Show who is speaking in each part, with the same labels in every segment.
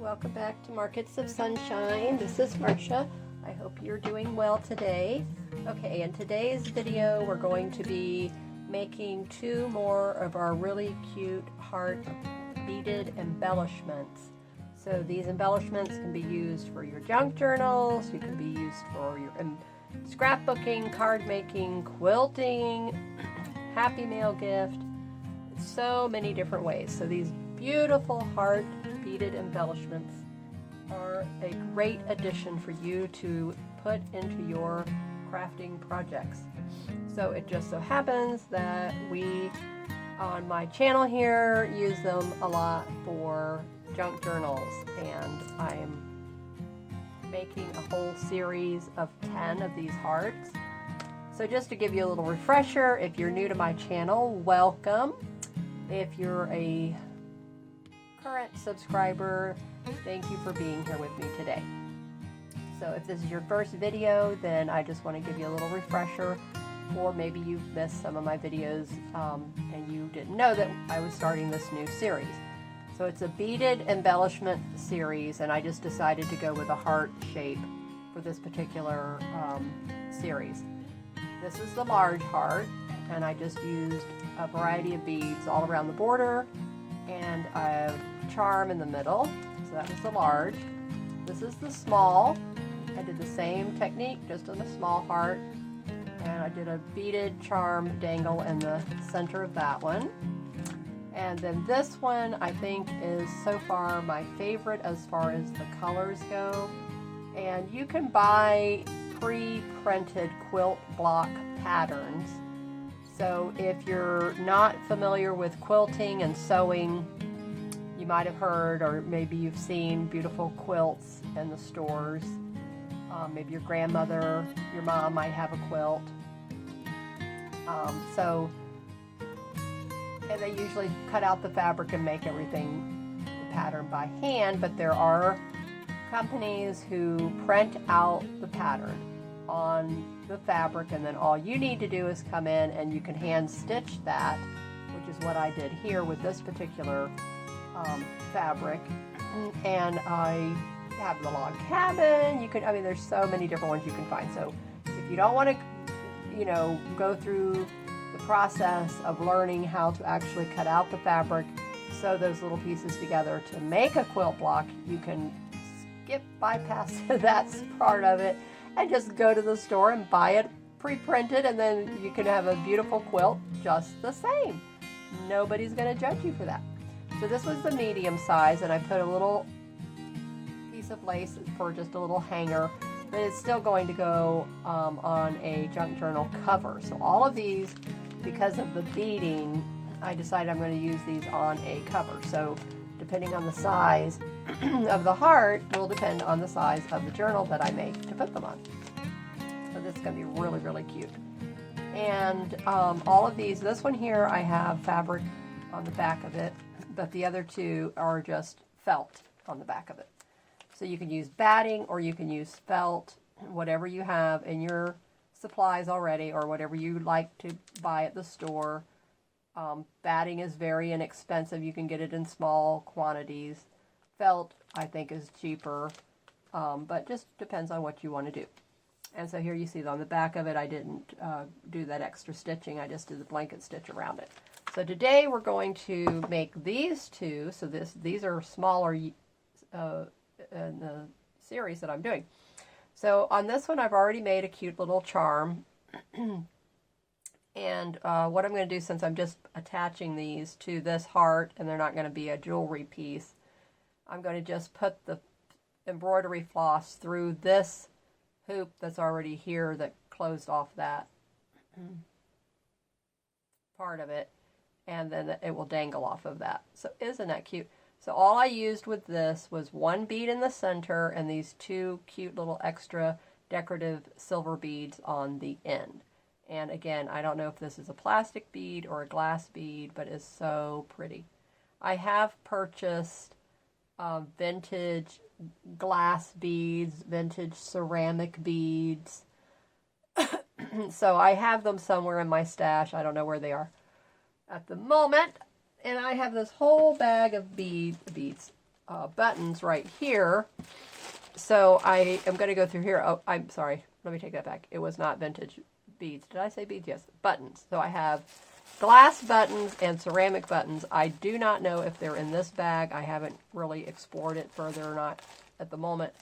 Speaker 1: welcome back to Markets of Sunshine. This is Marsha. I hope you're doing well today. Okay, in today's video we're going to be making two more of our really cute heart beaded embellishments. So these embellishments can be used for your junk journals, you can be used for your scrapbooking, card making, quilting, happy mail gift, so many different ways. So these beautiful heart beaded embellishments are a great addition for you to put into your crafting projects. So it just so happens that we on my channel here use them a lot for junk journals, and I'm making a whole series of 10 of these hearts. So just to give you a little refresher, if you're new to my channel, welcome. If you're a current subscriber, thank you for being here with me today. So if this is your first video, then I just want to give you a little refresher, or maybe you've missed some of my videos and you didn't know that I was starting this new series. So it's a beaded embellishment series, and I just decided to go with a heart shape for this particular series. This is the large heart, and I just used a variety of beads all around the border and a charm in the middle. So that was the large. This is the small. I did the same technique, just on the small heart, and I did a beaded charm dangle in the center of that one. And then this one I think is so far my favorite as far as the colors go. And you can buy pre-printed quilt block patterns. So if you're not familiar with quilting and sewing, you might have heard, or maybe you've seen beautiful quilts in the stores. Maybe your grandmother, your mom might have a quilt. And they usually cut out the fabric and make everything the pattern by hand, but there are companies who print out the pattern on the fabric, and then all you need to do is come in and you can hand stitch that, which is what I did here with this particular fabric. And I have the log cabin. You can, I mean, there's so many different ones you can find. So if you don't want to, go through the process of learning how to actually cut out the fabric, sew those little pieces together to make a quilt block, you can bypass that part of it and just go to the store and buy it pre-printed, and then you can have a beautiful quilt just the same. Nobody's going to judge you for that. So this was the medium size, and I put a little piece of lace for just a little hanger, but it's still going to go on a junk journal cover. So all of these, because of the beading, I decided I'm going to use these on a cover. So depending on the size of the heart will depend on the size of the journal that I make to put them on. So this is going to be really, really cute. And all of these, this one here I have fabric on the back of it, but the other two are just felt on the back of it. So you can use batting or you can use felt, whatever you have in your supplies already, or whatever you like to buy at the store. Batting is very inexpensive. You can get it in small quantities. Felt, I think, is cheaper, but just depends on what you want to do. And so here you see on the back of it, I didn't do that extra stitching. I just did the blanket stitch around it. So today we're going to make these two. So these are smaller in the series that I'm doing. So on this one, I've already made a cute little charm. And what I'm going to do, since I'm just attaching these to this heart and they're not going to be a jewelry piece, I'm going to just put the embroidery floss through this hoop that's already here that closed off that part of it, and then it will dangle off of that. So isn't that cute? So all I used with this was one bead in the center and these two cute little extra decorative silver beads on the end. And again, I don't know if this is a plastic bead or a glass bead, but it's so pretty. I have purchased vintage glass beads, vintage ceramic beads. So I have them somewhere in my stash. I don't know where they are at the moment. And I have this whole bag of beads. buttons right here. So I am going to go through here. Oh, I'm sorry. Let me take that back. It was not vintage beads. Did I say beads? Yes, buttons. So I have glass buttons and ceramic buttons. I do not know if they're in this bag. I haven't really explored it further or not at the moment.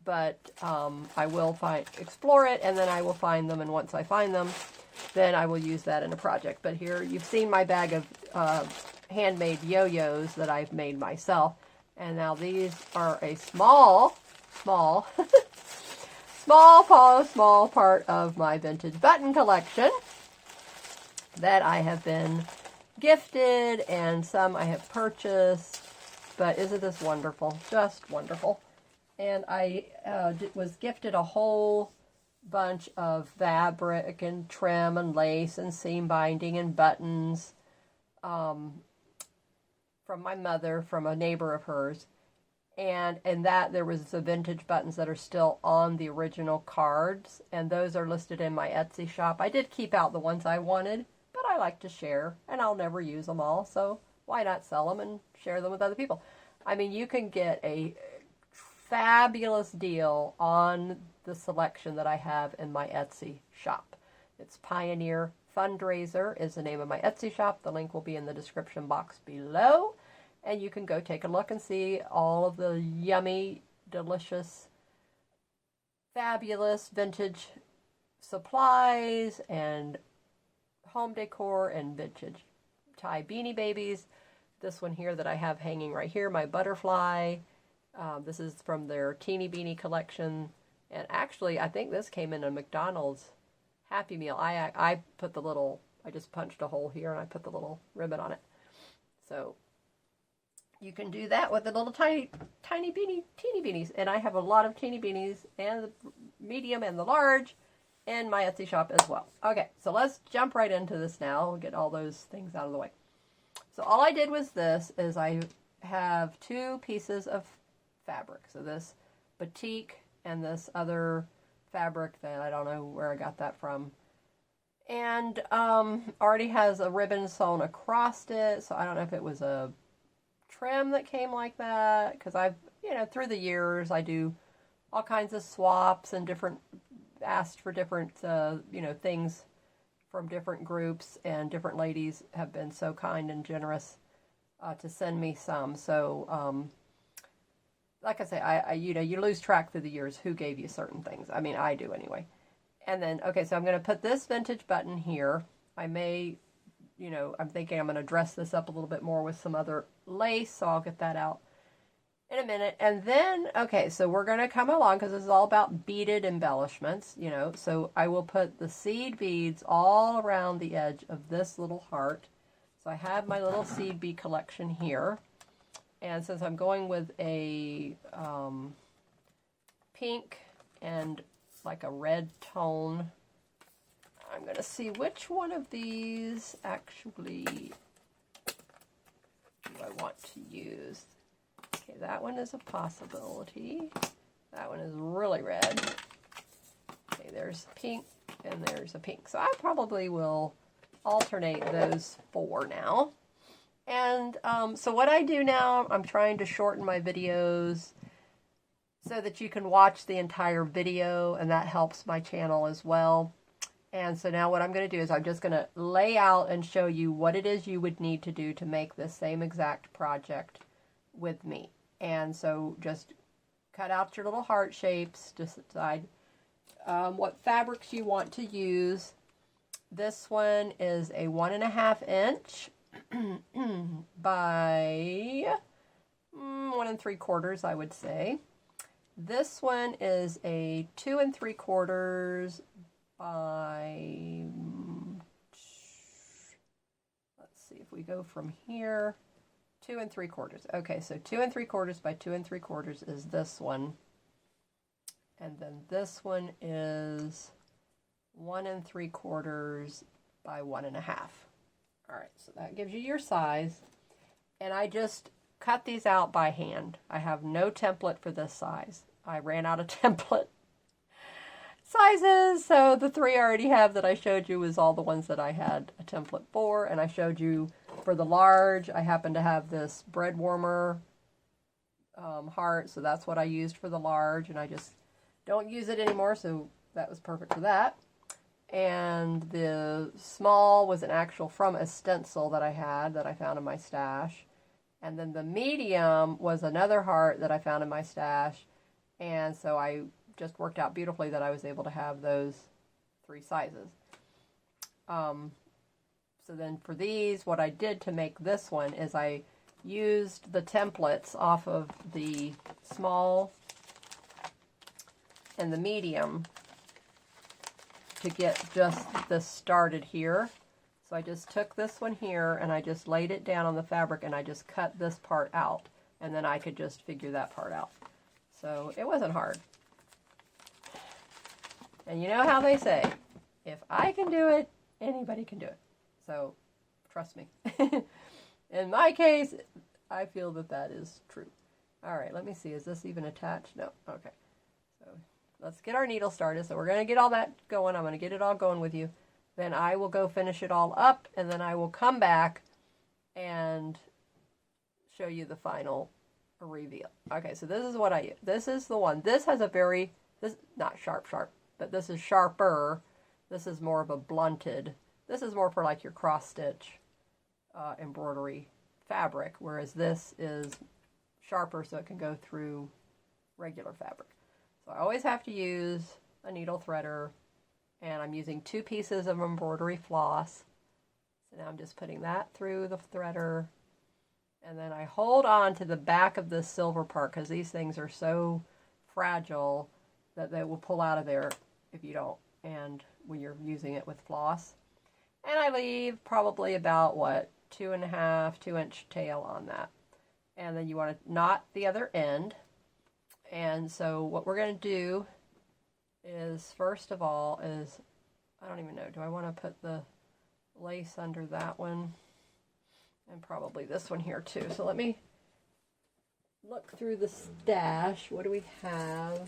Speaker 1: But I will explore it, and then I will find them. And once I find them, then I will use that in a project. But here you've seen my bag of handmade yo-yos that I've made myself. And now these are a small part of my vintage button collection that I have been gifted, and some I have purchased. But isn't this wonderful? Just wonderful. And I was gifted a whole bunch of fabric and trim and lace and seam binding and buttons from my mother, from a neighbor of hers. And in that, there was the vintage buttons that are still on the original cards, and those are listed in my Etsy shop. I did keep out the ones I wanted, but I like to share, and I'll never use them all, so why not sell them and share them with other people? I mean, you can get a fabulous deal on the selection that I have in my Etsy shop. It's Pioneer Fundraiser is the name of my Etsy shop. The link will be in the description box below. And you can go take a look and see all of the yummy, delicious, fabulous vintage supplies and home decor and vintage tie beanie babies. This one here that I have hanging right here, my butterfly. This is from their Teeny Beanie collection. And actually, I think this came in a McDonald's Happy Meal. I put the little, I just punched a hole here and I put the little ribbon on it. So you can do that with the little teeny beanies. And I have a lot of teeny beanies, and the medium and the large in my Etsy shop as well. Okay, so let's jump right into this now. We'll get all those things out of the way. So all I did was this, is I have two pieces of fabric. So this batik and this other fabric that I don't know where I got that from. And already has a ribbon sewn across it. So I don't know if it was a trim that came like that, because I've, through the years I do all kinds of swaps and asked for different things from different groups, and different ladies have been so kind and generous to send me some. So like I say, you lose track through the years who gave you certain things. I mean, I do anyway. And then, okay, so I'm going to put this vintage button here. I may, I'm thinking I'm going to dress this up a little bit more with some other lace, so I'll get that out in a minute. And then, okay, so we're going to come along, because this is all about beaded embellishments, so I will put the seed beads all around the edge of this little heart. So I have my little seed bead collection here. And since I'm going with a pink and like a red tone, I'm going to see which one of these actually do I want to use. Okay, that one is a possibility. That one is really red. Okay, there's pink and there's a pink. So I probably will alternate those four now. And so what I do now, I'm trying to shorten my videos so that you can watch the entire video, and that helps my channel as well. And so now what I'm going to do is I'm just going to lay out and show you what it is you would need to do to make this same exact project with me. And so just cut out your little heart shapes, decide what fabrics you want to use. This one is a 1.5 inch by 1 3/4, I would say. This one is a 2 3/4 by, let's see if we go from here, 2 3/4. Okay, so 2 3/4 by 2 3/4 is this one. And then this one is 1 3/4 by 1.5. All right, so that gives you your size. And I just cut these out by hand. I have no template for this size. I ran out of template sizes, so the 3 I already have that I showed you was all the ones that I had a template for. And I showed you for the large, I happen to have this bread warmer heart, so that's what I used for the large, and I just don't use it anymore, so that was perfect for that. And the small was an actual from a stencil that I had that I found in my stash. And then the medium was another heart that I found in my stash. And so I just worked out beautifully that I was able to have those 3 sizes. So then for these, what I did to make this one is I used the templates off of the small and the medium to get just this started here. So I just took this one here and I just laid it down on the fabric and I just cut this part out, and then I could just figure that part out. So it wasn't hard. And you know how they say, if I can do it, anybody can do it. So trust me. In my case, I feel that that is true. All right, let me see. Is this even attached? No. Okay. So let's get our needle started. So we're going to get all that going. I'm going to get it all going with you. Then I will go finish it all up, and then I will come back and show you the final reveal. Okay, so this is what I use. This is the one. This has a very, this not sharp, but this is sharper. This is more of a blunted. This is more for like your cross stitch embroidery fabric, whereas this is sharper so it can go through regular fabric. So I always have to use a needle threader, and I'm using 2 pieces of embroidery floss. So now I'm just putting that through the threader, and then I hold on to the back of this silver part because these things are so fragile that they will pull out of there if you don't, and when you're using it with floss. And I leave probably about, what, 2.5, 2-inch tail on that. And then you want to knot the other end. And so what we're going to do is, first of all, is, I don't even know, do I want to put the lace under that one? And probably this one here too. So let me look through the stash. What do we have?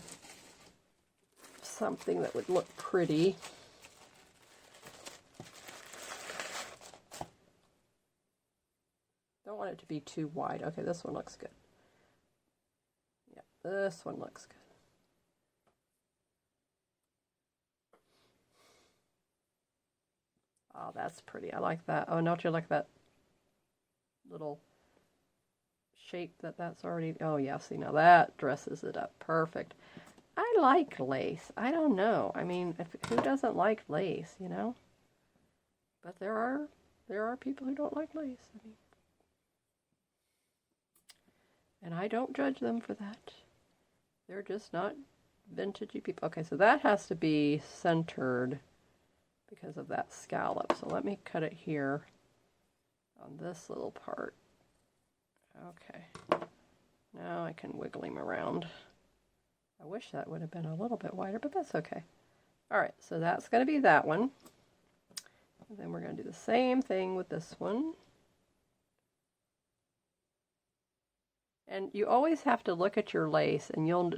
Speaker 1: Something that would look pretty. Don't want it to be too wide. Okay, this one looks good. Yeah, this one looks good. Oh, that's pretty. I like that. Oh, don't you like that little shape that's already... Oh, yeah, see, now that dresses it up. Perfect. I like lace. I don't know. I mean, who doesn't like lace, you know? But there are people who don't like lace. I mean, and I don't judge them for that. They're just not vintagey people. Okay, so that has to be centered because of that scallop. So let me cut it here on this little part. Okay. Now I can wiggle him around. I wish that would have been a little bit wider, but that's okay. All right, so that's going to be that one. And then we're going to do the same thing with this one. And you always have to look at your lace, and you'll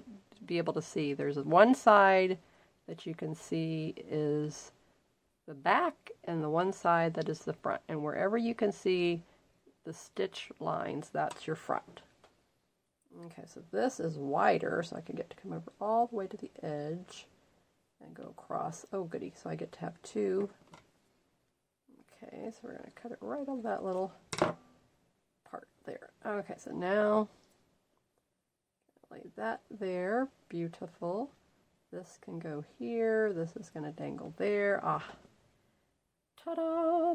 Speaker 1: be able to see there's one side that you can see is the back, and the one side that is the front. And wherever you can see the stitch lines, that's your front. Okay, so this is wider, so I can get to come over all the way to the edge and go across. Oh, goody, so I get to have 2. Okay, so we're going to cut it right on that little part there. Okay, so now lay that there. Beautiful. This can go here. This is going to dangle there. Ah, ta-da!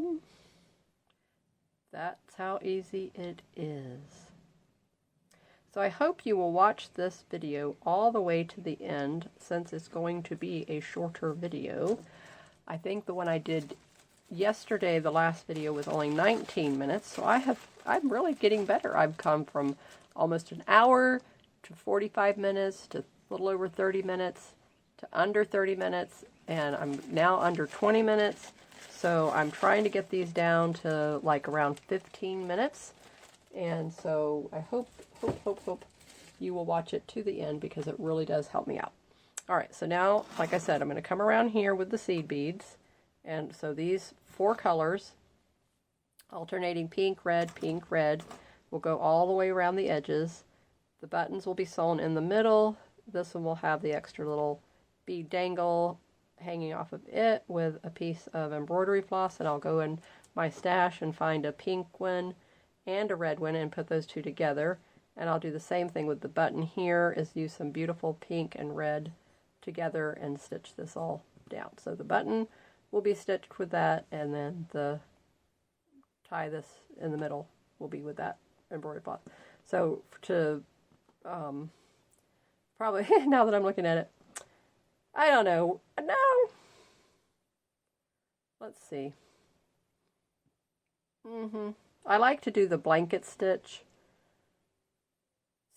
Speaker 1: That's how easy it is. So I hope you will watch this video all the way to the end, since it's going to be a shorter video. I think the one I did yesterday, the last video, was only 19 minutes, so I'm really getting better. I've come from almost an hour to 45 minutes to a little over 30 minutes to under 30 minutes, and I'm now under 20 minutes. So I'm trying to get these down to like around 15 minutes. And so I hope you will watch it to the end, because it really does help me out. All right, so now, like I said, I'm going to come around here with the seed beads. And so these 4 colors, alternating pink, red, will go all the way around the edges. The buttons will be sewn in the middle. This one will have the extra little bead dangle hanging off of it with a piece of embroidery floss, and I'll go in my stash and find a pink one and a red one and put those two together. And I'll do the same thing with the button here, is use some beautiful pink and red together and stitch this all down. So the button will be stitched with that, and then the tie this in the middle will be with that embroidery floss. So to probably, now that I'm looking at it, I don't know. No. Let's see. I like to do the blanket stitch.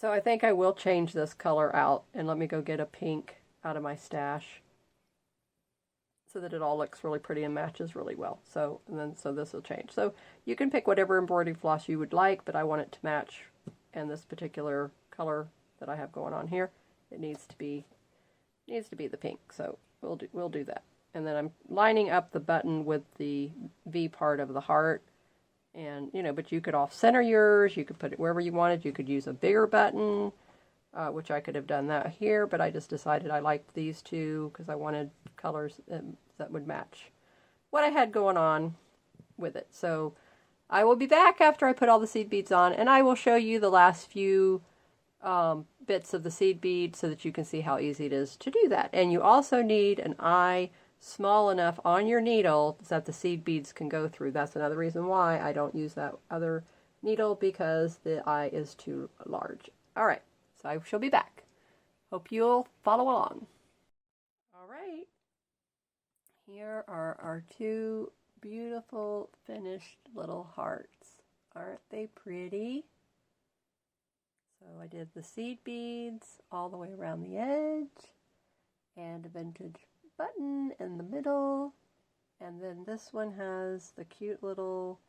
Speaker 1: So I think I will change this color out, and let me go get a pink out of my stash so that it all looks really pretty and matches really well. So this will change. So you can pick whatever embroidery floss you would like, but I want it to match, and this particular color that I have going on here, it needs to be the pink. So we'll do that. And then I'm lining up the button with the V part of the heart. And, you know, but you could off-center yours. You could put it wherever you wanted. You could use a bigger button, which I could have done that here, but I just decided I liked these two because I wanted colors that would match what I had going on with it. So I will be back after I put all the seed beads on, and I will show you the last few bits of the seed bead so that you can see how easy it is to do that. And you also need an eye small enough on your needle so that the seed beads can go through. That's another reason why I don't use that other needle, because the eye is too large. All right, so I shall be back. Hope you'll follow along. All right, here are our two beautiful finished little hearts. Aren't they pretty? So I did the seed beads all the way around the edge, and a vintage button in the middle, and then this one has the cute little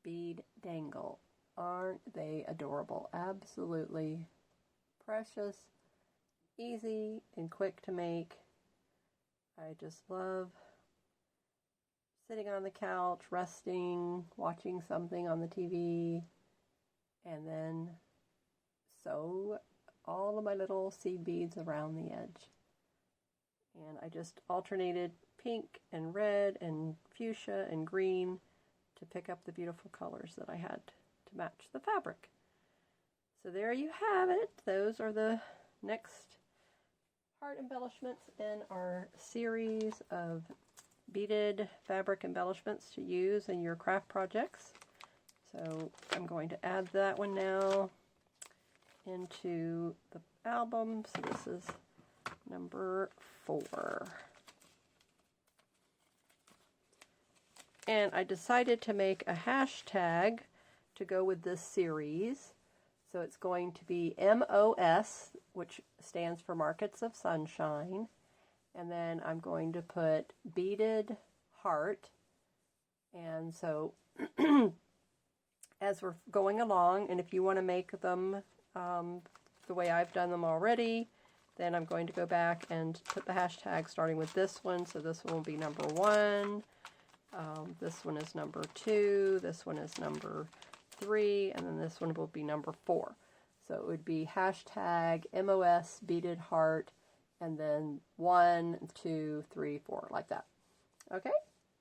Speaker 1: bead dangle. Aren't they adorable? Absolutely precious, easy and quick to make. I just love sitting on the couch, resting, watching something on the TV, and then sew all of my little seed beads around the edge. And I just alternated pink and red and fuchsia and green to pick up the beautiful colors that I had to match the fabric. So there you have it. Those are the next heart embellishments in our series of beaded fabric embellishments to use in your craft projects. So I'm going to add that one now into the album. So this is number 4. And I decided to make a hashtag to go with this series. So it's going to be MOS, which stands for Markets of Sunshine. And then I'm going to put Beaded Heart. And so as we're going along, and if you want to make them the way I've done them already, then I'm going to go back and put the hashtag starting with this one. So this one will be number 1. This one is number 2. This one is number 3. And then this one will be number 4. So it would be hashtag MOS Beaded Heart, and then 1, 2, 3, 4, like that. Okay?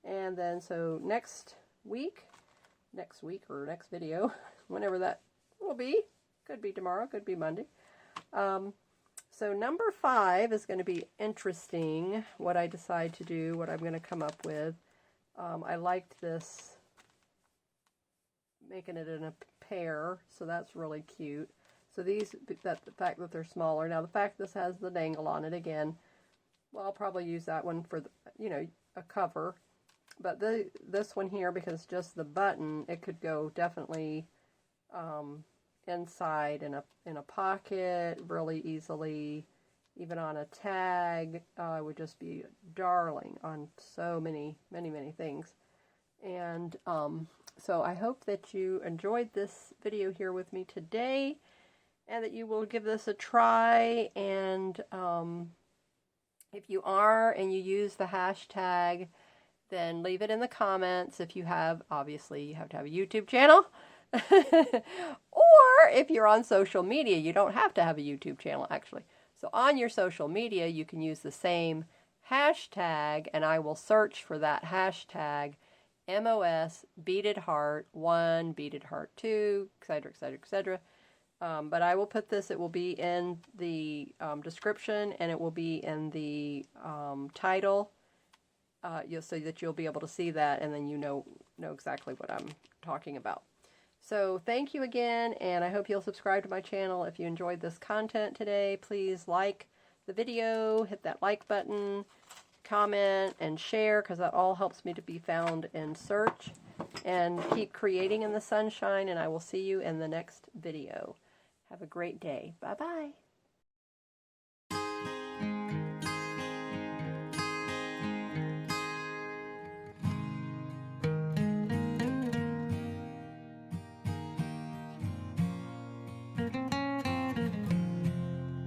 Speaker 1: And then so next week or next video, whenever that will be, could be tomorrow, could be Monday. So number 5 is going to be interesting, what I decide to do, what I'm going to come up with. I liked this, making it in a pair, so that's really cute. So these, the fact that they're smaller. Now the fact this has the dangle on it again, well, I'll probably use that one for, a cover. But this one here, because just the button, it could go definitely inside in a pocket really easily, even on a tag. It would just be darling on so many things. And so I hope that you enjoyed this video here with me today, and that you will give this a try. And if you are and you use the hashtag, then leave it in the comments. If you have, obviously you have to have a YouTube channel, Or if you're on social media, you don't have to have a YouTube channel actually. So on your social media, you can use the same hashtag, and I will search for that hashtag, MOS Beaded Heart 1, Beaded Heart 2, etc., etc., etc. But I will put this, it will be in the description, and it will be in the title, so that you'll be able to see that, and then you know exactly what I'm talking about. So thank you again, and I hope you'll subscribe to my channel. If you enjoyed this content today, please like the video, hit that like button, comment, and share, because that all helps me to be found in search. And keep creating in the sunshine, and I will see you in the next video. Have a great day. Bye-bye.